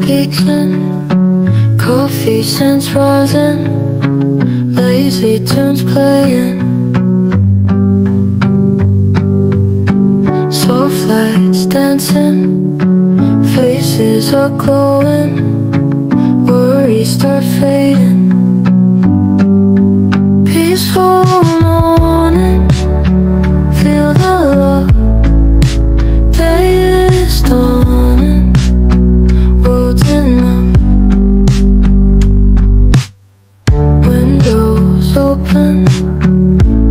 peaking, coffee scents rising, lazy tunes playing, soft lights dancing, faces are glowing, worries start fading. Peaceful morning, feel the love, day is dawning, world's enough. Windows open,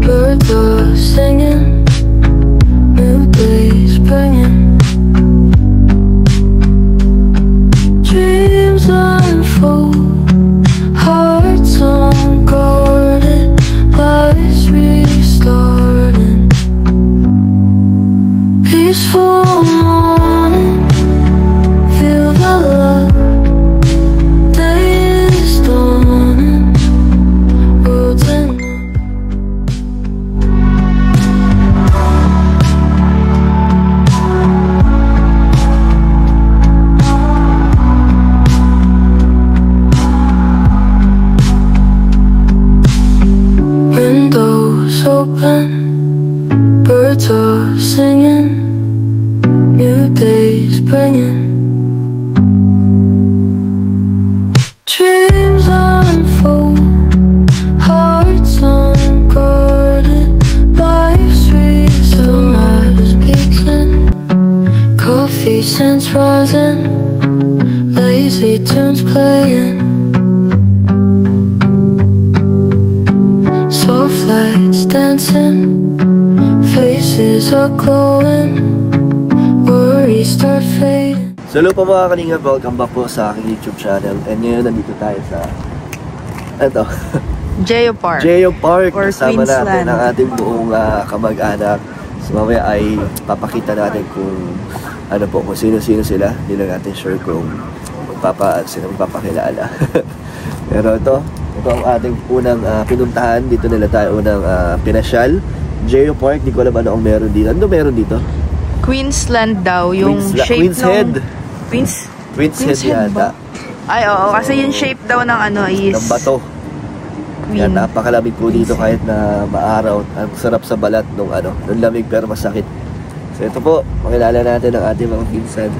birds are singing, new days bringing, dreams unfold, hearts unguarded, lives restarting. Peaceful morning, feel the love, day is dawning, world's enough. Windows open, birds are singing, new days bringing, dreams unfold, hearts unguarded, life's reason lies peaking, coffee scents rising, lazy tunes playing, soft lights dancing, faces are glowing, worries start fading. So hello po mga kalingap, welcome back po sa aking YouTube channel. And ngayon nandito tayo sa ito Geopark. Geopark. Or Kasama natin Queensland. ang ating buong kamag-anak. So mamaya ay papakita natin kung ano po, kung sino-sino sila. Hindi lang natin sure kung sino magpapakilala. Pero ito ang ating unang pinuntahan. Dito nila tayo unang pinasyal. Geopark, di ko alam ano ang meron dito. Ano meron dito? Queensland daw, yung shape Queen's Head. Queen's Head yata. Ay, oo, kasi yung shape daw ng ano is ng bato. Queen. Yan, napakalamig po dito kahit na maaraw. Ang sarap sa balat nung lamig pero masakit. So ito po, makilala natin ang ating mga pinsan.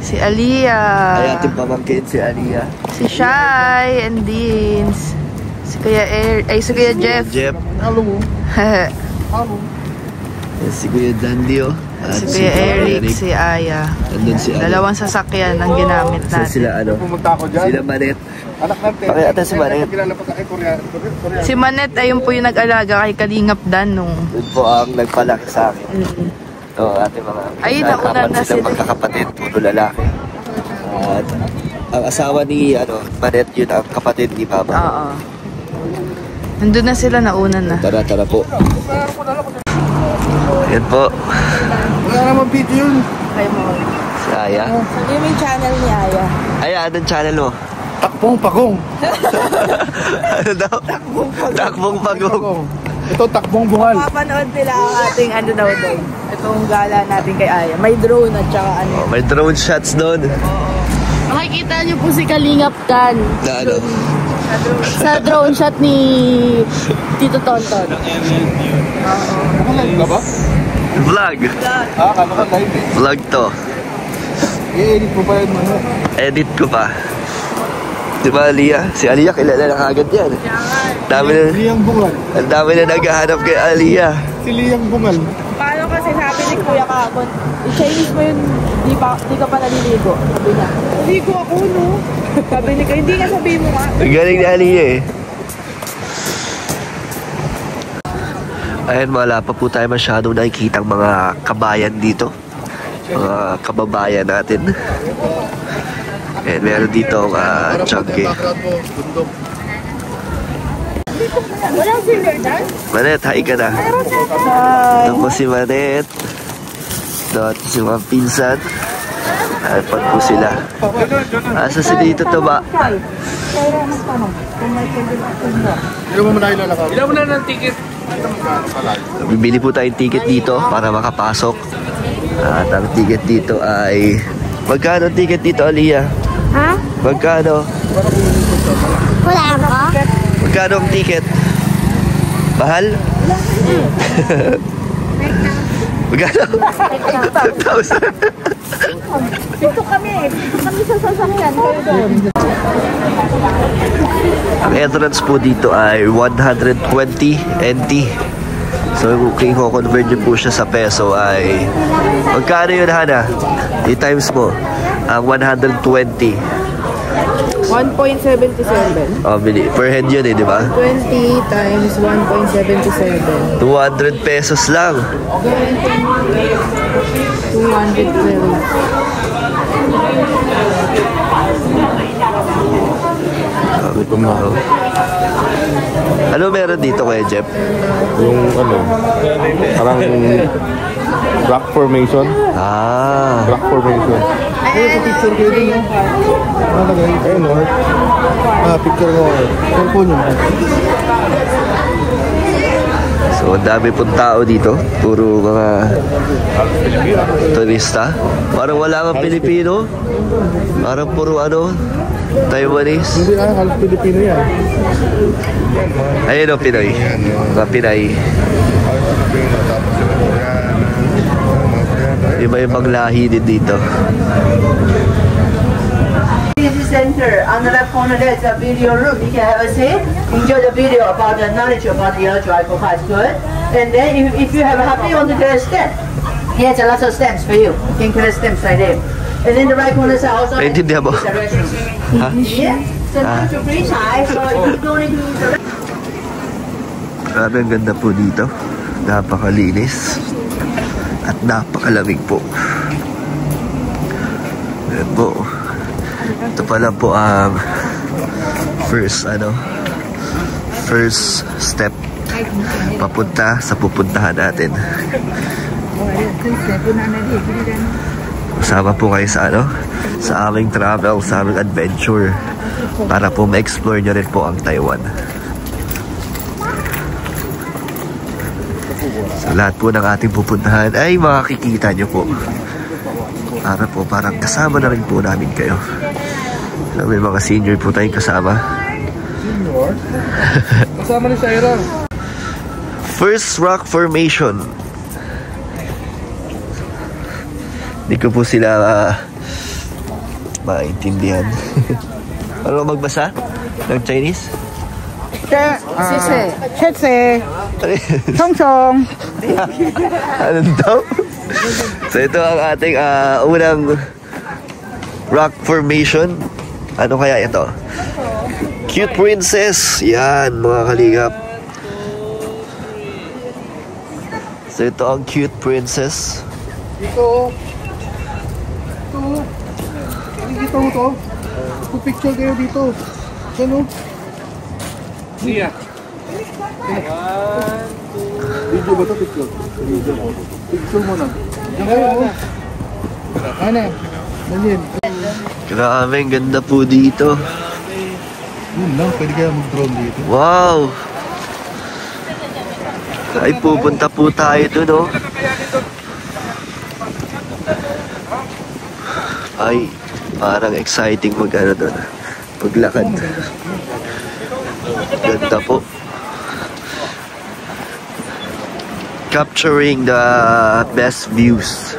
Si Aliyah. Ay, ating pamangkin si Aliyah. Si Shai and Deans. Si Kuya Jeff. Hello. Hello. Yan, si Kuya Dandy, oh. At Si Kuya Eric, si Aya. Andun si Dalawang sasakyan ang ginamit So natin. sila Pumunta ako dyan. sila Manet. Anak ng Pakita natin si Manet. Kilala pa kay Korea. Si Manet, ayun po yung nag-alaga kay Kalingap Dan nung Yun po ang nagpalaki sa akin. So, ating mga Ay, nauna na silang sila. magkakapatid, puro lalaki. At ang asawa ni Manet, yun ang kapatid ni Papa. Oo. Nandun na sila, nauna na. Tara po. Ayan po. Wala naman video yun. Kayo mo. Si Aya. Sabi mo yung channel ni Aya. Aya, anong channel mo? Takbong pagong. Ano daw? Takbong pagong. Ito takbong bungal. Papanood nila ang ating ano daw doon. Itong gala natin kay Aya. May drone at saka ano. Oh, may drone shots doon. Makikita niyo po si Kalingap Dan Na ano? sa drone shot ni Tito Tonton. Ano ba? Vlog. Kano ka live eh. Vlog to. I-edit mo pa yun mo. Edit ko pa. Di ba, Aliyah? Si Aliyah, kilala na kagad yan. Liyang bungal. Ang dami na naghahanap kay Aliyah. Si Liyang bungal. Paano kasi sabi ni Kuya Kakon, i-Chinese mo yun, di ka pa naliligo. Sabi niya, naliligo ako no. Sabi ni Kuya, hindi nga sabihin mo nga. Ang galing ni Aliyah eh. Ayan, wala pa po tayo masyadong nakikitang mga kabayan dito. Mga kababayan natin. Ayan, meron dito ang chunky. Walang singer Dan? Manet, hi ka na. Ito po si Manet. Ito si mga pinsan. Alpag po sila. Asa si dito to ba? Ilan mo na ilalaka? Ilan mo na ng ticket? Bibili po tayong ticket dito para makapasok. At ang ticket dito ay... Magkano ang ticket dito, Aliyah? Ha? Magkano? Wala ako? Magkano ang ticket? Mahal? Magkano? 5,000. Dito kami sa sasakyan. Kayo doon. Ang entrance po dito ay 120 NT. So kung i-convert nyo po siya sa peso ay magkano yun, Hana? I-times mo ang 120. 1.77. Oh, per head yun di ba? 20 times 1.77. 200 pesos lang. 212. Ano meron dito kaya, Jeff? Yung parang rock formation. Rock formation. Ayun, picture ko yun. Ayun, picture ko. Cellphone yun. So, ang dami pong tao dito. Puro mga turista. Parang wala kang Pilipino. Parang puro Taiwanese. Hindi halos Pilipino yan. Ayun Pinoy. Mga Pinay. Iba-ibang lahi din dito. Center. On the left corner there's a video room. You can have a seat, enjoy the video about the knowledge about the driver quite good. And then if you have a happy on the stamp, here's a lot of stamps for you. You can collect stamps right there. And then the right corner is also Naintindihan mo? Yeah. So to free side, so you don't need to use the Grabe, ang ganda po dito. Napakalinis. At napakalamig po. Ayan po. Ito pala po ang first step papunta sa pupuntahan natin. Kasama po kayo sa aming travel, sa aming adventure para po ma-explore nyo rin po ang Taiwan. So lahat po ng ating pupuntahan ay makikita nyo po. Para po parang kasama na rin po namin kayo. So, may mga senior po tayong kasama. Senior? Kasama ni Shaira. First rock formation. Hindi ko po sila maintindihan. Ano magbasa ng Chinese? Sese. Chong. Ano daw? So ito ang ating unang rock formation. Ano kaya ito? Cute Princess. Yan, mga kalingap. So ito ang Cute Princess. Ito. Nakikita mo to? Picture kayo dito. Ano? Siya. Video ba ito? Picture? Picture mo na. Diyan kayo mo. Ano? Dalhin. Grabe, ang ganda po dito. Yun lang, pwede kaya mag-drone dito. Wow! Ay, pupunta po tayo dun, oh. Ay, parang exciting dun. Paglakad. Ganda po. Capturing the best views.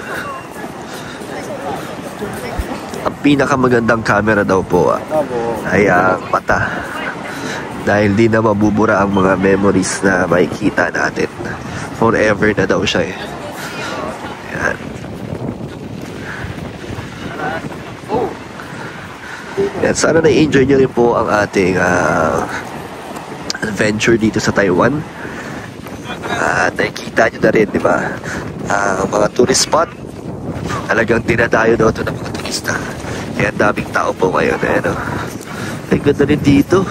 Ang pinakamagandang camera daw po ay ang mata. Dahil di na mabubura ang mga memories na makikita natin. Forever na daw siya Yan. Yan, sana na-enjoy nyo rin po ang ating adventure dito sa Taiwan. Nakikita nyo na rin, di ba? Ang mga tourist spot, talagang dinadayo daw ito ng mga turista. Kaya daming tao po ngayon. Ay, ganda rin dito.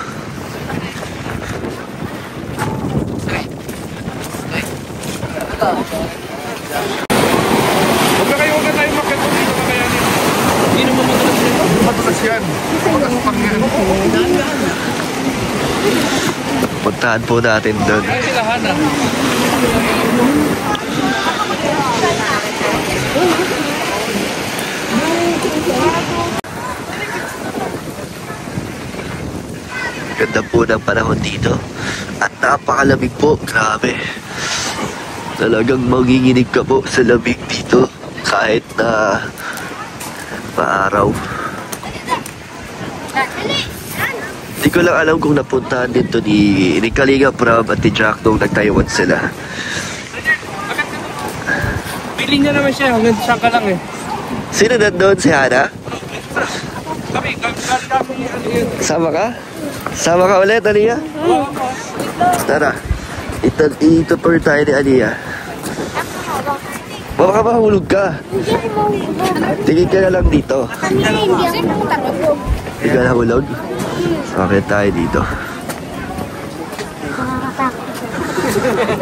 Huwag na tayo makita dito kakayanin. Hindi naman matulas yan. Magkasupang yan. Puntahan po natin doon. Ganda po ng panahon dito. At napakalamig po. Grabe. Talagang manginginig ka po sa lamig dito. Kahit na maaraw. Hindi ko lang alam kung napuntahan dito ni Kalinga Prab at ni Jack nung nag-Taiwan sila. Piling niya naman siya, hanggang saan ka lang eh. Sino nandun? Si Hana? Sama ka? Sama ka ulit, Aliyah? Tara. Itutur tayo ni Aliyah. Baka mahulog ka. Tingin ka na lang dito. Hindi ka nahulog? Okay tayo dito.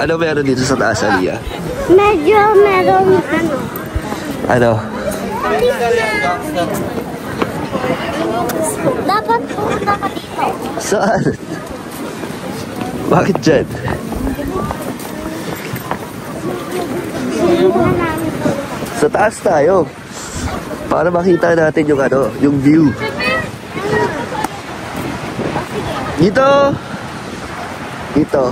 Ano meron dito sa taas, Aliyah? Medyo meron Ano? Dapat pumunta ka dito. Saan? Bakit dyan? Sa taas tayo. Para makita natin yung ano, yung view. Dito! Dito.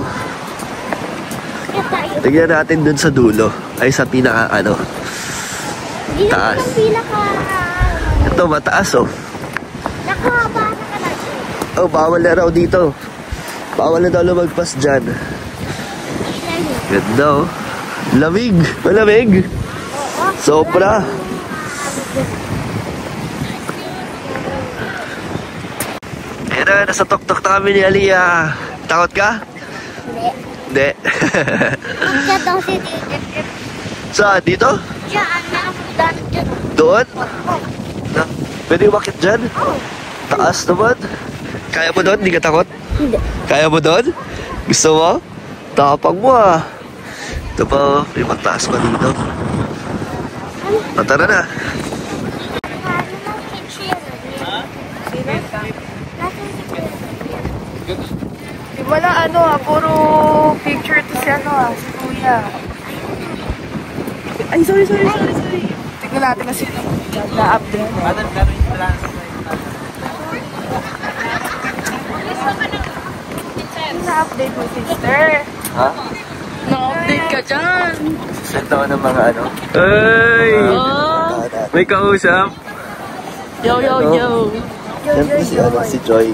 Tignan natin dun sa dulo. Ay sa pinaka ano. Taas. Ito mataas oh. Nakahaba na ka lang. Oh, bawal na raw dito. Bawal na daw lumagpas dyan. Ganda oh. Lamig. Malamig. Sobra. Ayan na, nasa tok-tok na kami ni Aliyah. Takot ka? Hindi. Siya daw si Tito. Saan? Dito? Diyan, meron daan dyan. Doon? Na, pwede umakit dyan? Taas naman. Kaya mo doon? Hindi ka takot? Hindi. Kaya mo doon? Gusto mo? Tapang mo ah. Ito pa, may mataas pa dito. Tara na. Wala ano puro picture to si ano si Kuya. Ay, sorry. Tingnan natin kasi na-update mo. Na-update mo, sister. Ha? Na-update ka dyan. Send ako ng mga ano. Ay! Oh. May kausap. Yo. Siyempre si, si Joy.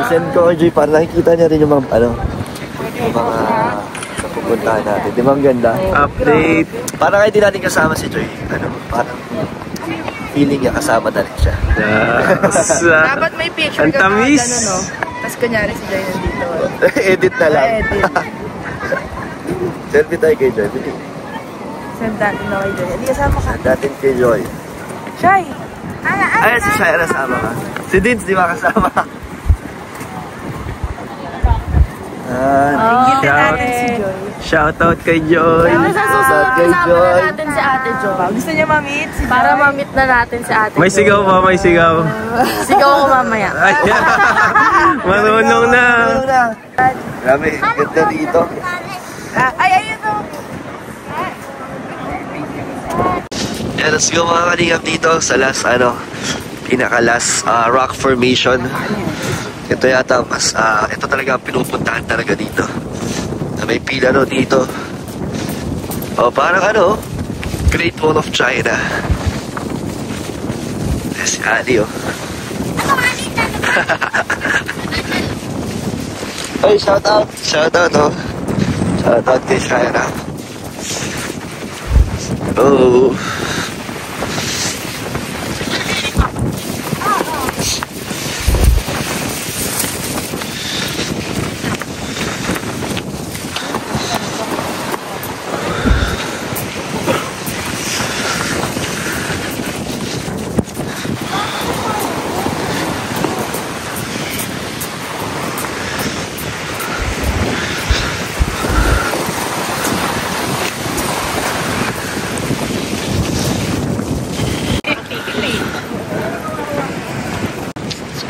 Send ko kay Joy para nakikita niya rin yung mga, yung mga napupuntahan natin. Di ba ang ganda? Update. Para kahit di natin kasama si Joy, parang feeling niya kasama na rin siya. Dapat may picture Ang ka tamis. gano'n, no? Tapos kunyari si Joy nandito. Edit na lang. Edit. Selfie tayo kay Joy. Send natin na kay Joy. Hindi kasama ka. Send natin kay Joy. Shy! Ay, si Shai, kasama ka. Si Dins, di ba kasama? Ingit natin si Joy. Shoutout kay Joy. Sa susunod, Kay kasama Joy. na natin si Ate Jo. Gusto niya ma-meet si Joy? Para ma-meet na natin si Ate Jo. May sigaw pa, may sigaw. Sigaw ko mamaya. Ay, marunong na. Grabe, ganda dito. Ay, ayun o. Yeah, let's go mga kalingap dito sa last, pinaka-last rock formation. Ito yata, ito talaga pinupuntahan talaga dito. May pila no dito. Parang Great Wall of China. Si Ali Ay, shoutout oh. Shoutout kay China. Oh.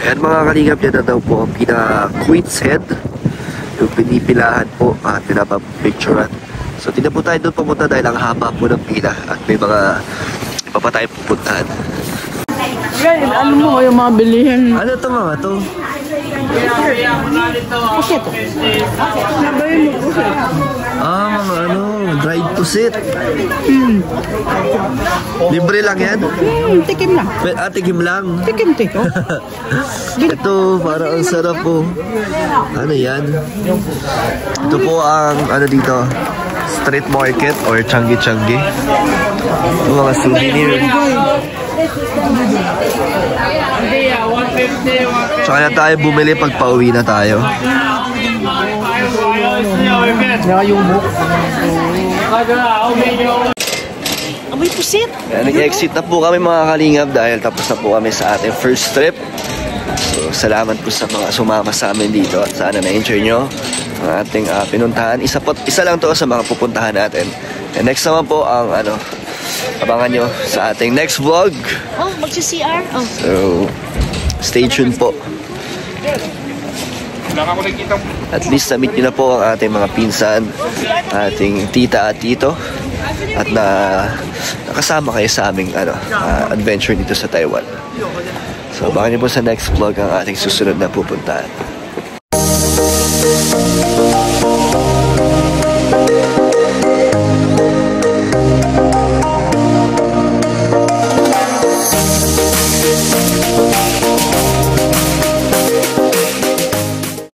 Ayan mga kalingap, yan na daw po ang pinaka-Queen's Head. Yung pinipilahan po at pinapapicturean. So tina po tayo doon pumunta dahil ang haba po ng pila at may mga iba pa tayong pupuntahan. Ganyan, ano mo yung mga bilihin? Ano to mga to? Mga ano, dried pusit. Libre lang yan? Tikim lang. Tikim lang. Tikim tito. Ito, para ang sarap po. Ano yan? Ito po ang, ano dito, street market or Changi-Changi. Ito mga souvenir. Tsaka na tayo bumili pag pauwi na tayo. Amoy pusit. Nag-exit na po kami mga kalingap dahil tapos na po kami sa ating first trip. So, salamat po sa mga sumama sa amin dito at sana na-enjoy nyo ang ating pinuntahan. Isa lang to sa mga pupuntahan natin. And next naman po ang abangan nyo sa ating next vlog. Oh, magsi-CR. Oh. So, stay tuned po. At least na-meet nyo na po ang ating mga pinsan, ating tita at tito. At nakasama kayo sa aming adventure dito sa Taiwan. So, abangan nyo po sa next vlog ang ating susunod na pupuntahan.